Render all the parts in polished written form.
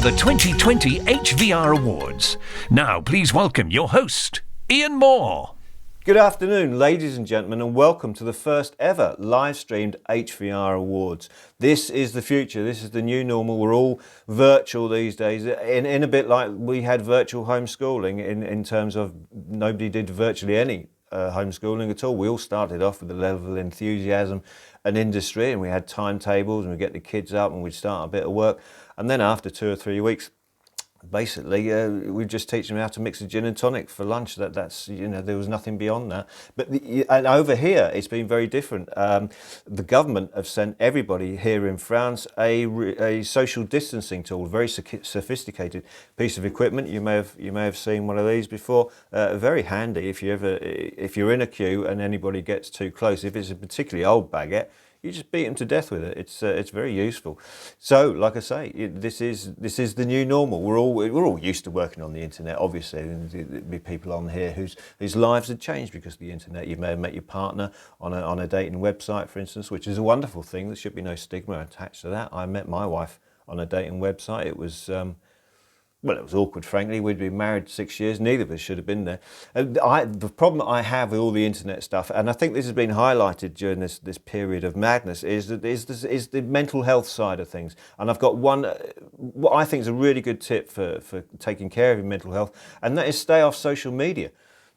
are the 2020 HVR Awards. Now, please welcome your host, Ian Moore. Good afternoon, ladies and gentlemen, and welcome to the first ever live-streamed HVR Awards. This is the future. This is the new normal. We're all virtual these days, in a bit like we had virtual homeschooling in terms of nobody did virtually any homeschooling at all. We all started off with a level of enthusiasm and industry, and we had timetables, and we'd get the kids up and we'd start a bit of work. And then after 2 or 3 weeks, basically, we just teach them how to mix a gin and tonic for lunch. That's there was nothing beyond that. But and over here, it's been very different. The government have sent everybody here in France a social distancing tool, a very sophisticated piece of equipment. You may have seen one of these before. Very handy if you're in a queue and anybody gets too close. If it's a particularly old baguette, you just beat them to death with it. It's very useful. So, like I say, this is the new normal. We're all used to working on the internet. Obviously, there'd be people on here whose lives had changed because of the internet. You may have met your partner on a dating website, for instance, which is a wonderful thing. There should be no stigma attached to that. I met my wife on a dating website. It was it was awkward, frankly. We'd been married 6 years. Neither of us should have been there. The problem I have with all the internet stuff, and I think this has been highlighted during this period of madness, is the mental health side of things. And I've got one, what I think is a really good tip for taking care of your mental health, and that is stay off social media.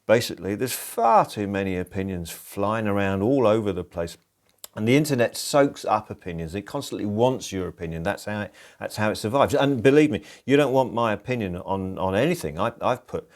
Basically, there's far too many opinions flying around all over the place. And the internet soaks up opinions. It constantly wants your opinion. That's how it survives. And believe me, you don't want my opinion on anything. I've put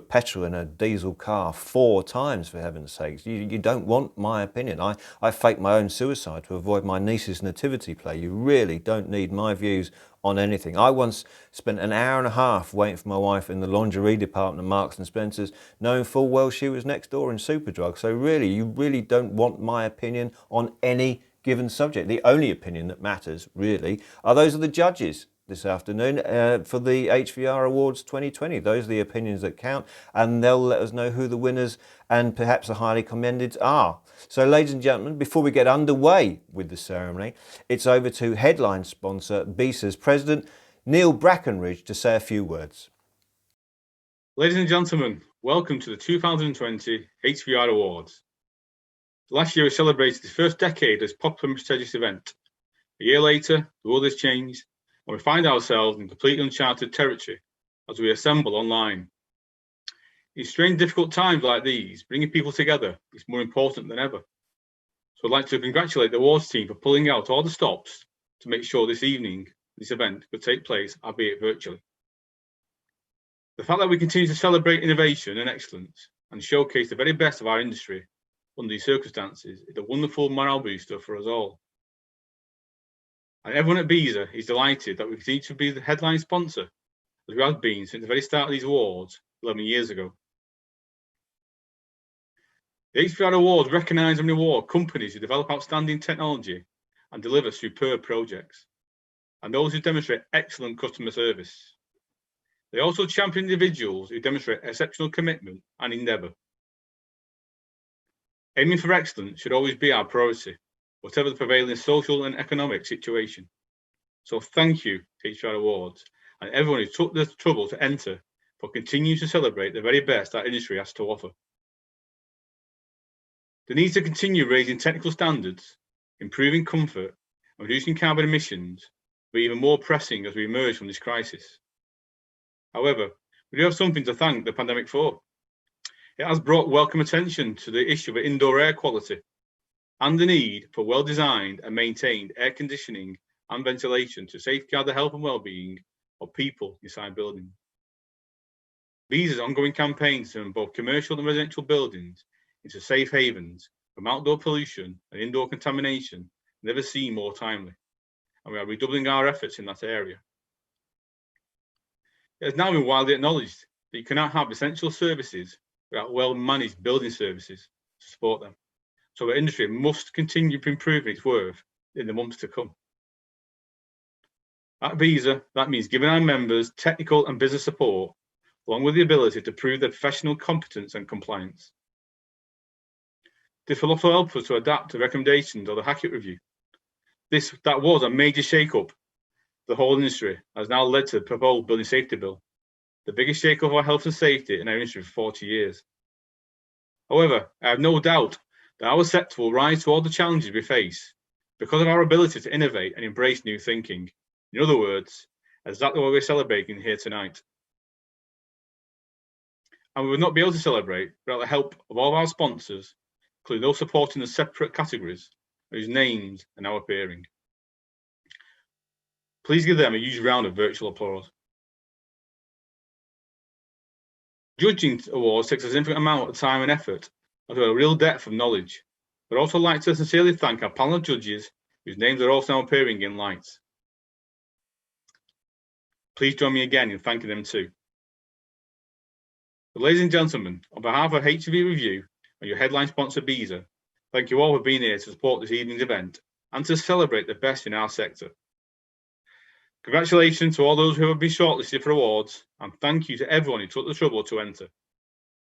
petrol in a diesel car 4 times, for heaven's sakes. You don't want my opinion. I faked my own suicide to avoid my niece's nativity play. You really don't need my views on anything. I once spent an hour and a half waiting for my wife in the lingerie department of Marks and Spencer's, knowing full well she was next door in Superdrug. So really, you really don't want my opinion on any given subject. The only opinion that matters, really, are those of the judges this afternoon for the HVR Awards 2020. Those are the opinions that count, and they'll let us know who the winners and perhaps the highly commended are. So, ladies and gentlemen, before we get underway with the ceremony, it's over to headline sponsor BISA's president, Neil Brackenridge, to say a few words. Ladies and gentlemen, welcome to the 2020 HVR Awards. Last year we celebrated the first decade as popular and prestigious event. A year later, the world has changed, and we find ourselves in completely uncharted territory as we assemble online. In strange, difficult times like these, bringing people together is more important than ever. So I'd like to congratulate the awards team for pulling out all the stops to make sure this event could take place, albeit virtually. The fact that we continue to celebrate innovation and excellence and showcase the very best of our industry under these circumstances is a wonderful morale booster for us all. And everyone at BISA is delighted that we continue to be the headline sponsor, as we have been since the very start of these awards 11 years ago. The HVR Awards recognise and reward companies who develop outstanding technology and deliver superb projects, and those who demonstrate excellent customer service. They also champion individuals who demonstrate exceptional commitment and endeavour. Aiming for excellence should always be our priority, whatever the prevailing social and economic situation. So thank you, HVR Awards, and everyone who took the trouble to enter for continuing to celebrate the very best our industry has to offer. The need to continue raising technical standards, improving comfort, and reducing carbon emissions will be even more pressing as we emerge from this crisis. However, we do have something to thank the pandemic for. It has brought welcome attention to the issue of indoor air quality and the need for well-designed and maintained air conditioning and ventilation to safeguard the health and well-being of people inside buildings. BISA's ongoing campaigns to turn both commercial and residential buildings into safe havens from outdoor pollution and indoor contamination never seem more timely, and we are redoubling our efforts in that area. It has now been widely acknowledged that you cannot have essential services without well-managed building services to support them. So our industry must continue to improve its worth in the months to come. At BISA, that means giving our members technical and business support, along with the ability to prove their professional competence and compliance. This will also help us to adapt to recommendations of the Hackett Review. That was a major shake-up, the whole industry has now led to the proposed Building Safety Bill, the biggest shake of our health and safety in our industry for 40 years. However, I have no doubt that our sector will rise to all the challenges we face because of our ability to innovate and embrace new thinking. In other words, exactly what we're celebrating here tonight. And we would not be able to celebrate without the help of all of our sponsors, including those supporting the separate categories whose names are now appearing. Please give them a huge round of virtual applause. Judging awards takes a significant amount of time and effort, and a real depth of knowledge. But I'd also like to sincerely thank our panel of judges, whose names are also now appearing in lights. Please join me again in thanking them too. But ladies and gentlemen, on behalf of HV Review and your headline sponsor BESA, thank you all for being here to support this evening's event and to celebrate the best in our sector. Congratulations to all those who have been shortlisted for awards, and thank you to everyone who took the trouble to enter.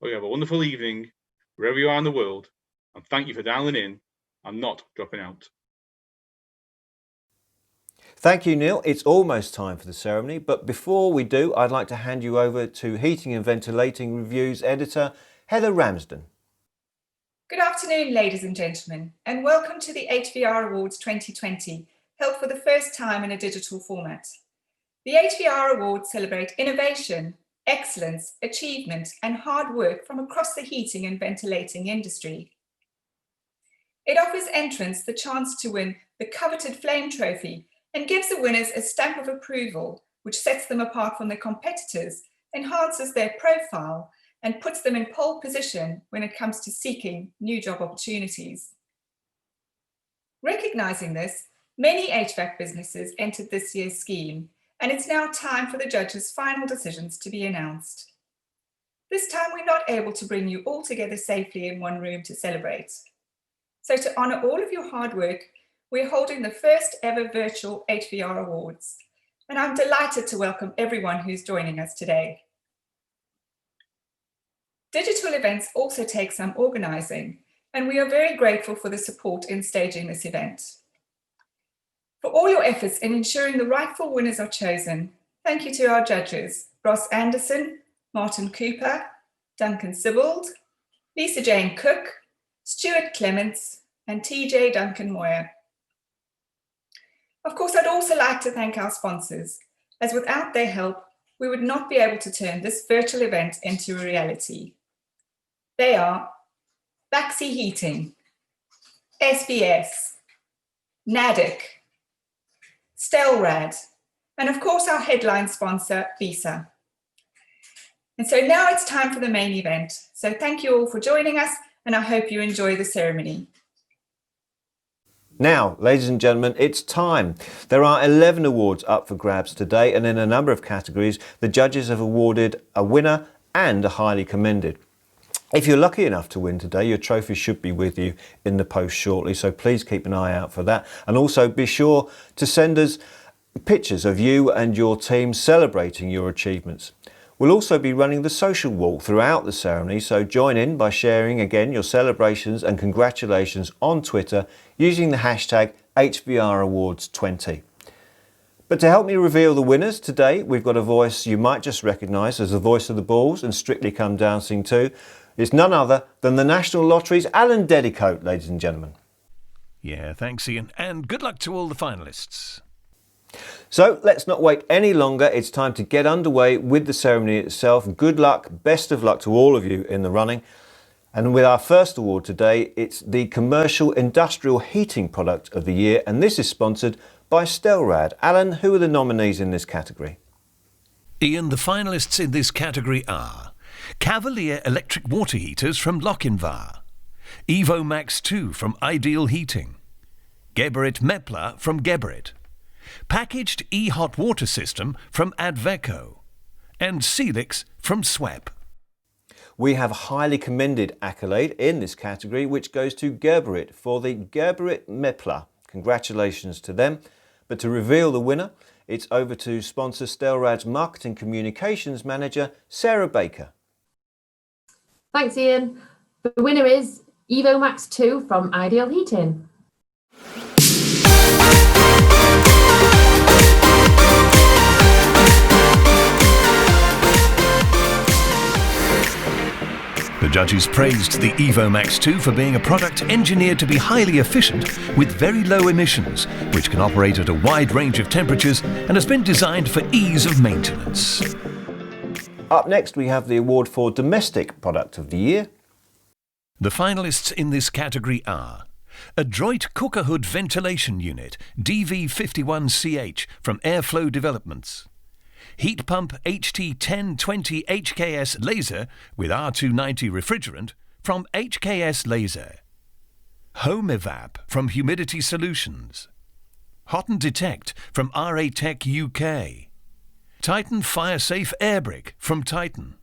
Hope you have a wonderful evening, wherever you are in the world, and thank you for dialing in and not dropping out. Thank you, Neil. It's almost time for the ceremony, but before we do, I'd like to hand you over to Heating and Ventilating Reviews editor, Heather Ramsden. Good afternoon, ladies and gentlemen, and welcome to the HVR Awards 2020, held for the first time in a digital format. The HVR Awards celebrate innovation, excellence, achievement, and hard work from across the heating and ventilating industry. It offers entrants the chance to win the coveted Flame Trophy and gives the winners a stamp of approval, which sets them apart from their competitors, enhances their profile, and puts them in pole position when it comes to seeking new job opportunities. Recognizing this, many HVAC businesses entered this year's scheme, and it's now time for the judges' final decisions to be announced. This time we're not able to bring you all together safely in one room to celebrate. So to honour all of your hard work, we're holding the first ever virtual HVR Awards, and I'm delighted to welcome everyone who's joining us today. Digital events also take some organising, and we are very grateful for the support in staging this event. For all your efforts in ensuring the rightful winners are chosen, thank you to our judges, Ross Anderson, Martin Cooper, Duncan Sibbald, Lisa Jane Cook, Stuart Clements, and TJ Duncan Moyer. Of course, I'd also like to thank our sponsors, as without their help, we would not be able to turn this virtual event into a reality. They are Baxi Heating, SBS, NADIC, Stelrad, and of course our headline sponsor, BESA. And so now it's time for the main event. So thank you all for joining us, and I hope you enjoy the ceremony. Now, ladies and gentlemen, it's time. There are 11 awards up for grabs today, and in a number of categories, the judges have awarded a winner and a highly commended. If you're lucky enough to win today, your trophy should be with you in the post shortly, so please keep an eye out for that. And also be sure to send us pictures of you and your team celebrating your achievements. We'll also be running the social walk throughout the ceremony, so join in by sharing again your celebrations and congratulations on Twitter using the hashtag HVRAwards20. But to help me reveal the winners today, we've got a voice you might just recognise as the voice of the Bulls and Strictly Come Dancing too. It's none other than the National Lottery's Alan Dedicoat, ladies and gentlemen. Yeah, thanks, Ian, and good luck to all the finalists. So let's not wait any longer. It's time to get underway with the ceremony itself. Good luck, best of luck to all of you in the running. And with our first award today, it's the Commercial Industrial Heating Product of the Year, and this is sponsored by Stelrad. Alan, who are the nominees in this category? Ian, the finalists in this category are Cavalier Electric Water Heaters from Lochinvar, Evo Max 2 from Ideal Heating, Geberit Mepler from Geberit, Packaged E-Hot Water System from Adveco, and Celix from SWEP. We have a highly commended accolade in this category, which goes to Geberit for the Geberit Mepler. Congratulations to them. But to reveal the winner, it's over to sponsor Stelrad's Marketing Communications Manager, Sarah Baker. Thanks, Ian. The winner is Evo Max 2 from Ideal Heating. The judges praised the EvoMax 2 for being a product engineered to be highly efficient with very low emissions, which can operate at a wide range of temperatures and has been designed for ease of maintenance. Up next, we have the award for Domestic Product of the Year. The finalists in this category are Adroit Cooker Hood Ventilation Unit DV51CH from Airflow Developments, Heat Pump HT1020 HKS Laser with R290 refrigerant from HKS Laser, Home Evap from Humidity Solutions, Hot and Detect from RA Tech UK, Titan Fire Safe Air Brick from Titan,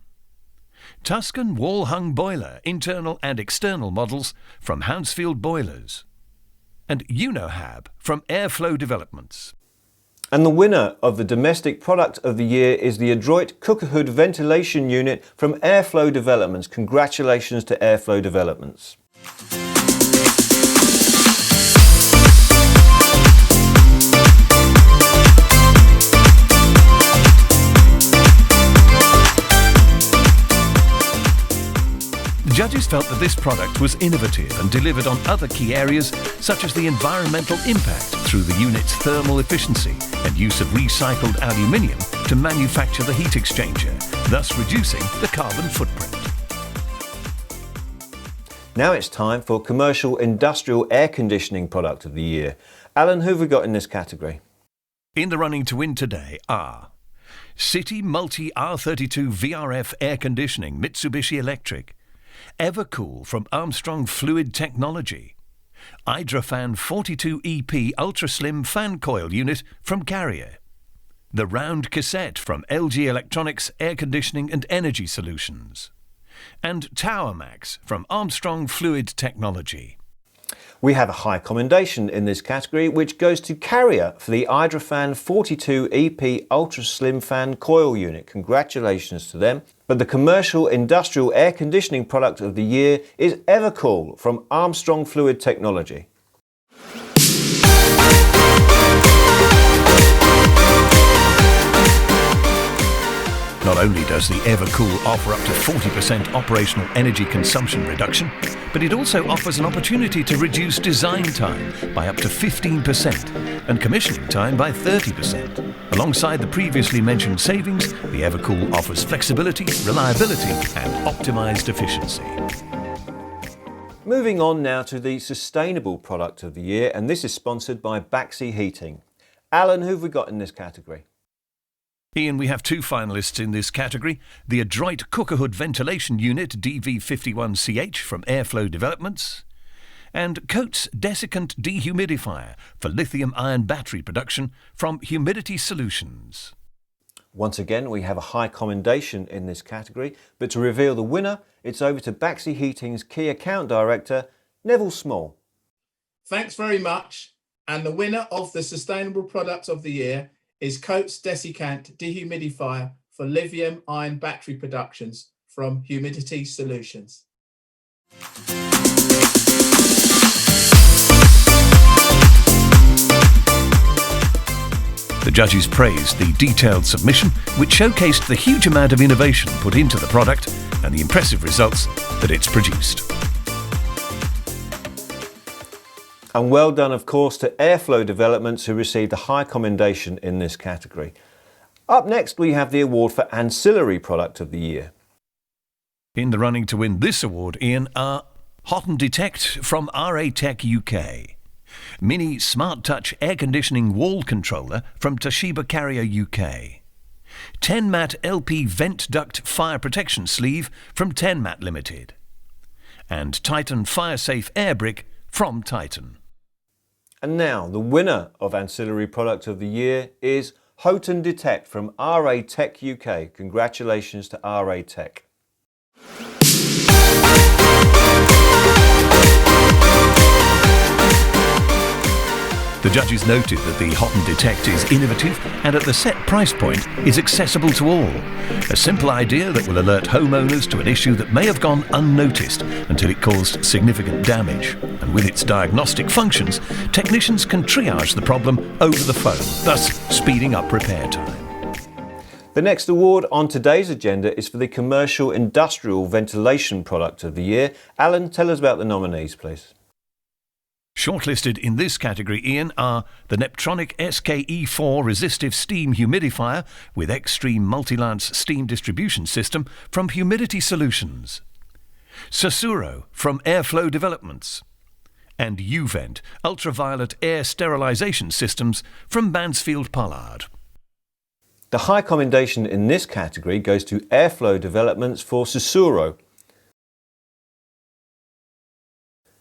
Tuscan Wall Hung Boiler internal and external models from Hounsfield Boilers, and UnoHab from Airflow Developments. And the winner of the Domestic Product of the Year is the Adroit Cooker Hood Ventilation Unit from Airflow Developments. Congratulations to Airflow Developments. The judges felt that this product was innovative and delivered on other key areas such as the environmental impact through the unit's thermal efficiency and use of recycled aluminium to manufacture the heat exchanger, thus reducing the carbon footprint. Now it's time for Commercial Industrial Air Conditioning Product of the Year. Alan, who have we got in this category? In the running to win today are City Multi R32 VRF Air Conditioning Mitsubishi Electric, Evercool from Armstrong Fluid Technology, Hydrafan 42EP Ultra Slim Fan Coil Unit from Carrier, the Round Cassette from LG Electronics Air Conditioning and Energy Solutions, and TowerMax from Armstrong Fluid Technology. We have a high commendation in this category, which goes to Carrier for the Hydrafan 42EP Ultra Slim Fan Coil Unit. Congratulations to them. But the Commercial Industrial Air Conditioning Product of the Year is Evercool from Armstrong Fluid Technology. Not only does the Evercool offer up to 40% operational energy consumption reduction, but it also offers an opportunity to reduce design time by up to 15% and commissioning time by 30%. Alongside the previously mentioned savings, the Evercool offers flexibility, reliability and optimized efficiency. Moving on now to the Sustainable Product of the Year, and this is sponsored by Baxi Heating. Alan, who have we got in this category? Ian, we have two finalists in this category. The Adroit Cooker Hood Ventilation Unit DV51CH from Airflow Developments and Coates Desiccant Dehumidifier for lithium-ion battery production from Humidity Solutions. Once again, we have a high commendation in this category, but to reveal the winner, it's over to Baxi Heating's Key Account Director, Neville Small. Thanks very much. And the winner of the Sustainable Product of the Year is Coates Desiccant Dehumidifier for lithium-ion battery productions from Humidity Solutions. The judges praised the detailed submission, which showcased the huge amount of innovation put into the product and the impressive results that it's produced. And well done, of course, to Airflow Developments, who received a high commendation in this category. Up next, we have the award for Ancillary Product of the Year. In the running to win this award, Ian, are Hot and Detect from RA Tech UK, Mini Smart Touch Air Conditioning Wall Controller from Toshiba Carrier UK, 10-Mat LP Vent Duct Fire Protection Sleeve from 10-Mat Limited, and Titan Fire Safe Air Brick from Titan. And now, the winner of Ancillary Product of the Year is Hot and Detect from RA Tech UK. Congratulations to RA Tech. The judges noted that the Hot and Detect is innovative and at the set price point is accessible to all. A simple idea that will alert homeowners to an issue that may have gone unnoticed until it caused significant damage. And with its diagnostic functions, technicians can triage the problem over the phone, thus speeding up repair time. The next award on today's agenda is for the Commercial Industrial Ventilation Product of the Year. Alan, tell us about the nominees, please. Shortlisted in this category, Ian, are the Neptronic SKE4 Resistive Steam Humidifier with Extreme Multi-Lance Steam Distribution System from Humidity Solutions, Sosuro from Airflow Developments, and Uvent Ultraviolet Air Sterilisation Systems from Mansfield Pollard. The high commendation in this category goes to Airflow Developments for Sosuro.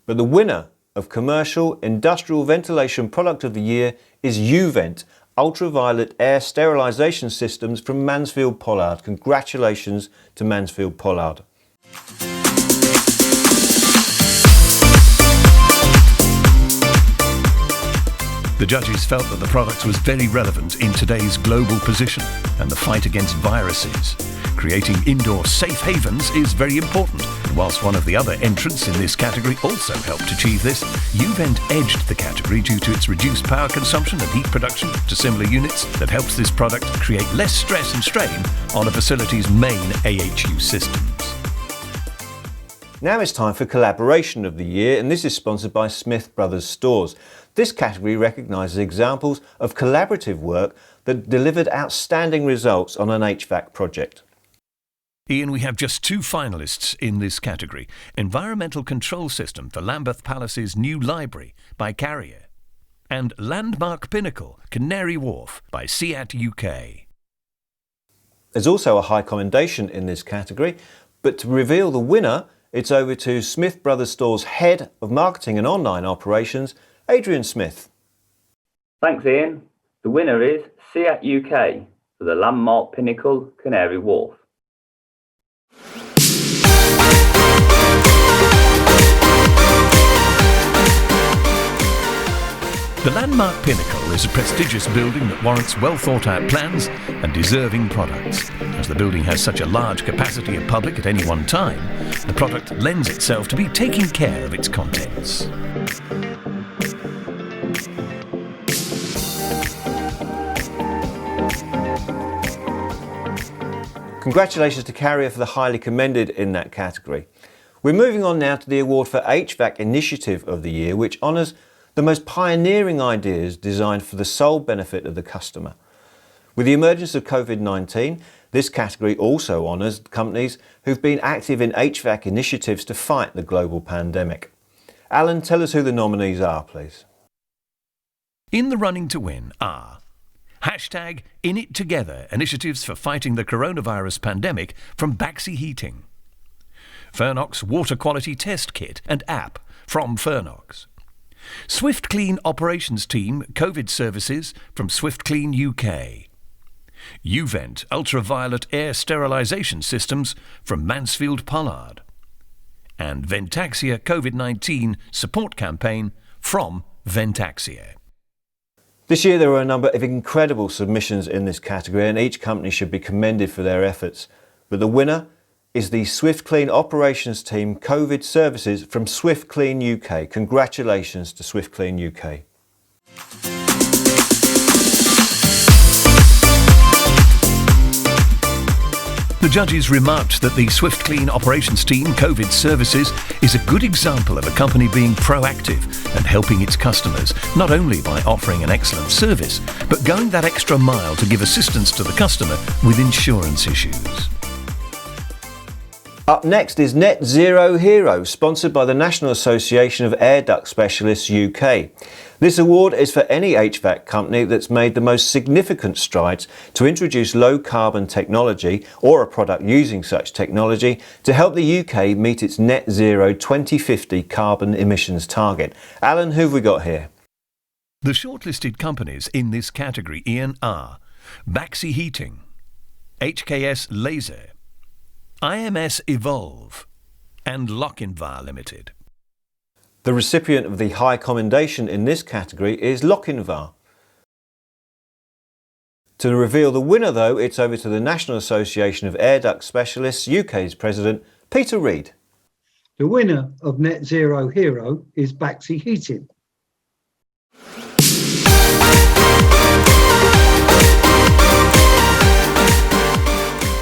But the winner of Commercial Industrial Ventilation Product of the Year is Uvent Ultraviolet Air Sterilisation Systems from Mansfield Pollard. Congratulations to Mansfield Pollard. The judges felt that the product was very relevant in today's global position and the fight against viruses. Creating indoor safe havens is very important. Whilst one of the other entrants in this category also helped achieve this, Uvent edged the category due to its reduced power consumption and heat production to similar units that helps this product create less stress and strain on a facility's main AHU systems. Now it's time for Collaboration of the Year, and this is sponsored by Smith Brothers Stores. This category recognises examples of collaborative work that delivered outstanding results on an HVAC project. Ian, we have just two finalists in this category. Environmental Control System for Lambeth Palace's new library by Carrier, and Landmark Pinnacle, Canary Wharf by SEAT UK. There's also a high commendation in this category, but to reveal the winner, it's over to Smith Brothers Stores Head of Marketing and Online Operations, Adrian Smith. Thanks, Ian. The winner is SEAT UK for the Landmark Pinnacle, Canary Wharf. The Landmark Pinnacle is a prestigious building that warrants well thought out plans and deserving products. As the building has such a large capacity of public at any one time, the product lends itself to be taking care of its contents. Congratulations to Carrier for the highly commended in that category. We're moving on now to the award for HVAC Initiative of the Year, which honours the most pioneering ideas designed for the sole benefit of the customer. With the emergence of COVID-19, this category also honours companies who've been active in HVAC initiatives to fight the global pandemic. Alan, tell us who the nominees are, please. In the running to win are #InItTogether initiatives for fighting the coronavirus pandemic from Baxi Heating, Fernox Water Quality Test Kit and app from Fernox, Swift Clean Operations Team COVID Services from Swift Clean UK, Uvent Ultraviolet Air Sterilisation Systems from Mansfield Pollard, and Ventaxia COVID-19 Support Campaign from Ventaxia. This year there were a number of incredible submissions in this category, and each company should be commended for their efforts. But the winner is the Swift Clean Operations Team COVID Services from Swift Clean UK. Congratulations to Swift Clean UK. The judges remarked that the Swift Clean Operations Team COVID Services is a good example of a company being proactive and helping its customers, not only by offering an excellent service, but going that extra mile to give assistance to the customer with insurance issues. Up next is Net Zero Hero, sponsored by the National Association of Air Duct Specialists UK. This award is for any HVAC company that's made the most significant strides to introduce low carbon technology or a product using such technology to help the UK meet its net zero 2050 carbon emissions target. Alan, who have we got here? The shortlisted companies in this category, Ian, are Baxi Heating, HKS Laser, IMS Evolve and Lochinvar Limited. The recipient of the high commendation in this category is Lochinvar. To reveal the winner though, it's over to the National Association of Air Duct Specialists UK's President Peter Reid. The winner of Net Zero Hero is Baxi Heating.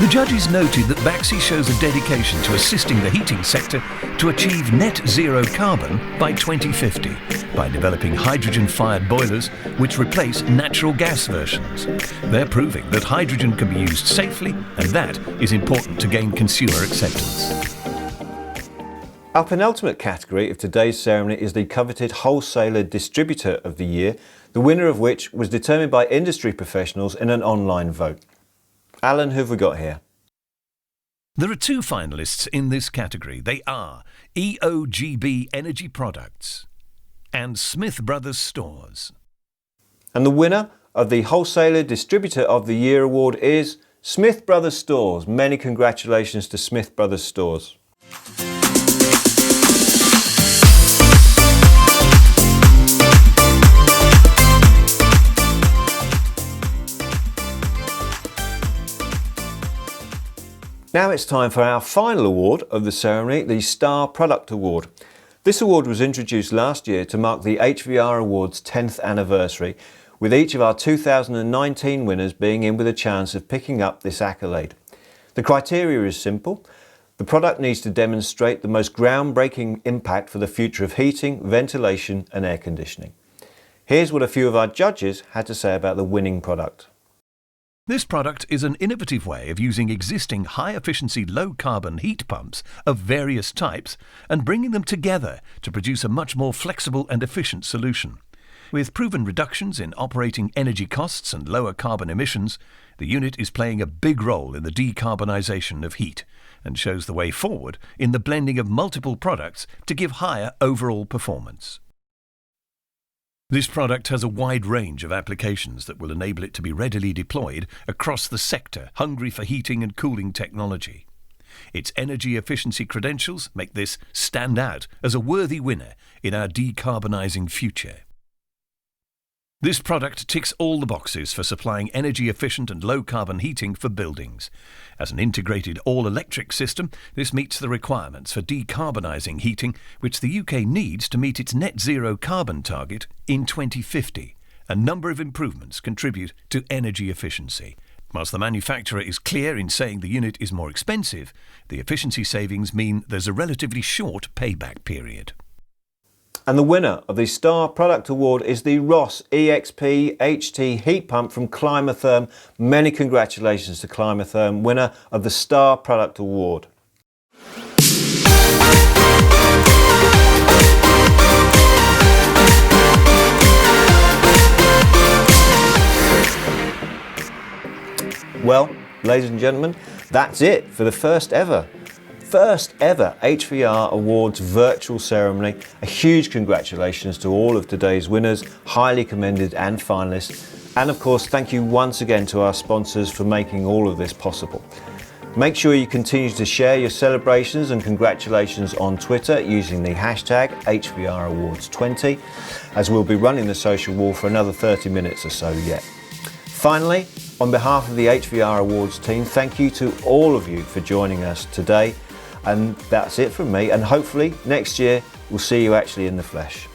The judges noted that Baxi shows a dedication to assisting the heating sector to achieve net zero carbon by 2050 by developing hydrogen-fired boilers which replace natural gas versions. They're proving that hydrogen can be used safely, and that is important to gain consumer acceptance. Our penultimate category of today's ceremony is the coveted Wholesaler Distributor of the Year, the winner of which was determined by industry professionals in an online vote. Alan, who have we got here? There are two finalists in this category. They are EOGB Energy Products and Smith Brothers Stores. And the winner of the Wholesaler Distributor of the Year award is Smith Brothers Stores. Many congratulations to Smith Brothers Stores. Now it's time for our final award of the ceremony, the Star Product Award. This award was introduced last year to mark the HVR Awards 10th anniversary, with each of our 2019 winners being in with a chance of picking up this accolade. The criteria is simple. The product needs to demonstrate the most groundbreaking impact for the future of heating, ventilation and air conditioning. Here's what a few of our judges had to say about the winning product. This product is an innovative way of using existing high-efficiency, low-carbon heat pumps of various types and bringing them together to produce a much more flexible and efficient solution. With proven reductions in operating energy costs and lower carbon emissions, the unit is playing a big role in the decarbonisation of heat and shows the way forward in the blending of multiple products to give higher overall performance. This product has a wide range of applications that will enable it to be readily deployed across the sector hungry for heating and cooling technology. Its energy efficiency credentials make this stand out as a worthy winner in our decarbonising future. This product ticks all the boxes for supplying energy-efficient and low-carbon heating for buildings. As an integrated all-electric system, this meets the requirements for decarbonising heating, which the UK needs to meet its net zero carbon target in 2050. A number of improvements contribute to energy efficiency. Whilst the manufacturer is clear in saying the unit is more expensive, the efficiency savings mean there's a relatively short payback period. And the winner of the Star Product Award is the Ross EXP HT heat pump from Climatherm. Many congratulations to Climatherm, winner of the Star Product Award. Well, ladies and gentlemen, that's it for the first ever HVR Awards virtual ceremony. A huge congratulations to all of today's winners, highly commended and finalists. And of course, thank you once again to our sponsors for making all of this possible. Make sure you continue to share your celebrations and congratulations on Twitter using the hashtag HVR Awards 20, as we'll be running the social wall for another 30 minutes or so yet. Finally, on behalf of the HVR Awards team, thank you to all of you for joining us today. And that's it from me, and hopefully next year we'll see you actually in the flesh.